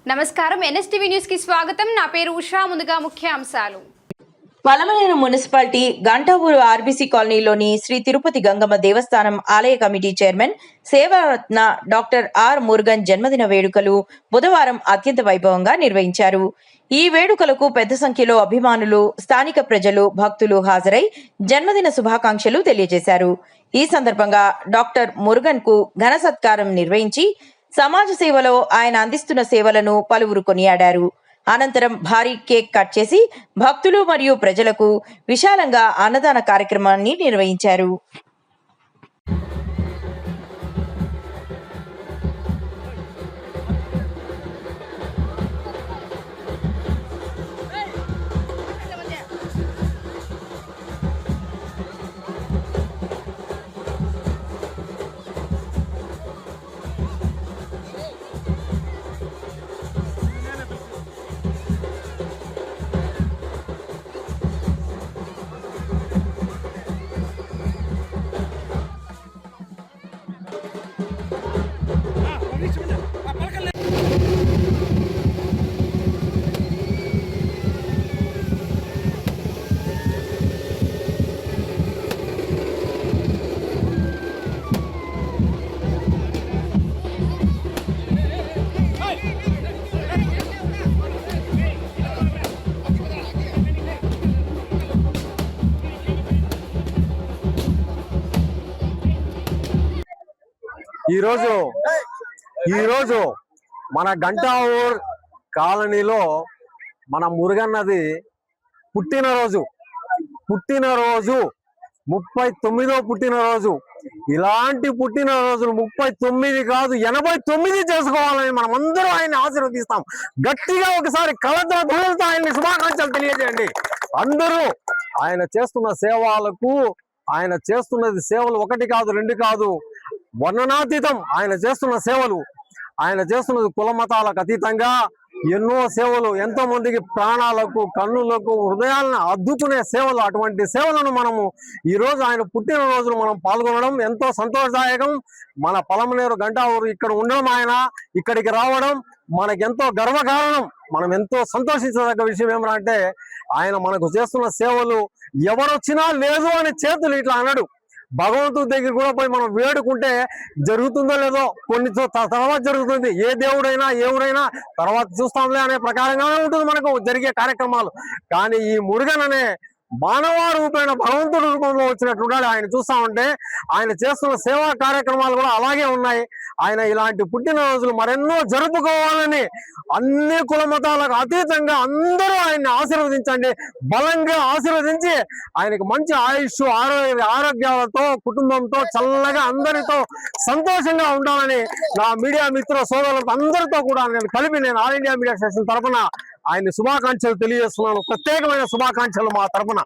నమస్కారం NSTV news కి స్వాగతం. నా పేరు ఉషా. ముందుగా ముఖ్యాంశాలు. పలమనేరు మున్సిపాలిటీ గంటావూరు ఆర్బీసీ కాలనీలోని శ్రీ తిరుపతి గంగమ్మ దేవస్థానం ఆలయ కమిటీ చైర్మన్ సేవారత్న డాక్టర్ ఆర్ మురుగన్ జన్మదిన వేడుకలు బుధవారం అత్యంత వైభవంగా నిర్వహించారు. ఈ వేడుకలకు పెద్ద సంఖ్యలో అభిమానులు, స్థానిక ప్రజలు, భక్తులు హాజరై జన్మదిన శుభాకాంక్షలు తెలియజేశారు. ఈ సందర్భంగా డాక్టర్ మురుగన్ కు ఘన సత్కారం నిర్వహించి సమాజ సేవలో ఆయన అందిస్తున్న సేవలను పలువురు కొనియాడారు. అనంతరం భారీ కేక్ కట్ చేసి భక్తులు మరియు ప్రజలకు విశాలంగా అన్నదాన కార్యక్రమాన్ని నిర్వహించారు. ఈరోజు మన గంటావూర్ కాలనీలో మన మురుగన్నది పుట్టినరోజు 39వ పుట్టినరోజు. ఇలాంటి పుట్టినరోజులు 39 కాదు 89 చేసుకోవాలని మనం అందరూ ఆయన్ని ఆశీర్వదిస్తాం. గట్టిగా ఒకసారి కలతో ఆయన్ని శుభాకాంక్షలు తెలియజేయండి. అందరూ ఆయన చేస్తున్న సేవలకు, ఆయన చేస్తున్నది సేవలు 1 కాదు 2 కాదు, వర్ణనాతీతం. ఆయన చేస్తున్న సేవలు, ఆయన చేస్తున్నది కుల మతాలకు అతీతంగా ఎన్నో సేవలు, ఎంతో మందికి ప్రాణాలకు, కన్నులకు, హృదయాలను అద్దుకునే సేవలు. అటువంటి సేవలను మనము ఈరోజు ఆయన పుట్టినరోజులు మనం పాల్గొనడం ఎంతో సంతోషదాయకం. మన పలమనేరు గంటావూరు ఇక్కడ ఉండడం, ఆయన ఇక్కడికి రావడం మనకెంతో గర్వకారణం. మనం ఎంతో సంతోషించదగ్గ విషయం ఏమంటే ఆయన మనకు చేస్తున్న సేవలు ఎవరొచ్చినా లేదు అని చేతులు ఇట్లా అన్నాడు. భగవంతుడి దగ్గర కూడా పోయి మనం వేడుకుంటే జరుగుతుందో లేదో, కొన్ని తర్వాత జరుగుతుంది. ఏ దేవుడైనా ఎవరైనా తర్వాత చూస్తాంలే అనే ప్రకారంగానే ఉంటుంది మనకు జరిగే కార్యక్రమాలు. కానీ ఈ మురుగన్ అనే మానవ రూపమైన భగవంతుడి రూపంలో వచ్చినట్లుండాలి. ఆయన చూస్తా ఉంటే ఆయన చేస్తున్న సేవా కార్యక్రమాలు కూడా అలాగే ఉన్నాయి. ఆయన ఇలాంటి పుట్టినరోజులు మరెన్నో జరుపుకోవాలని అన్ని కుల మతాలకు అతీతంగా అందరూ ఆయన్ని ఆశీర్వదించండి. బలంగా ఆశీర్వదించి ఆయనకు మంచి ఆయుష్, ఆరోగ్యాలతో, కుటుంబంతో చల్లగా అందరితో సంతోషంగా ఉండాలని నా మీడియా మిత్ర సోదరులతో అందరితో కూడా నేను ఆల్ ఇండియా మీడియా స్టేషన్ తరఫున ఆయన్ని శుభాకాంక్షలు తెలియజేస్తున్నాను. ప్రత్యేకమైన శుభాకాంక్షలు మా తరఫున.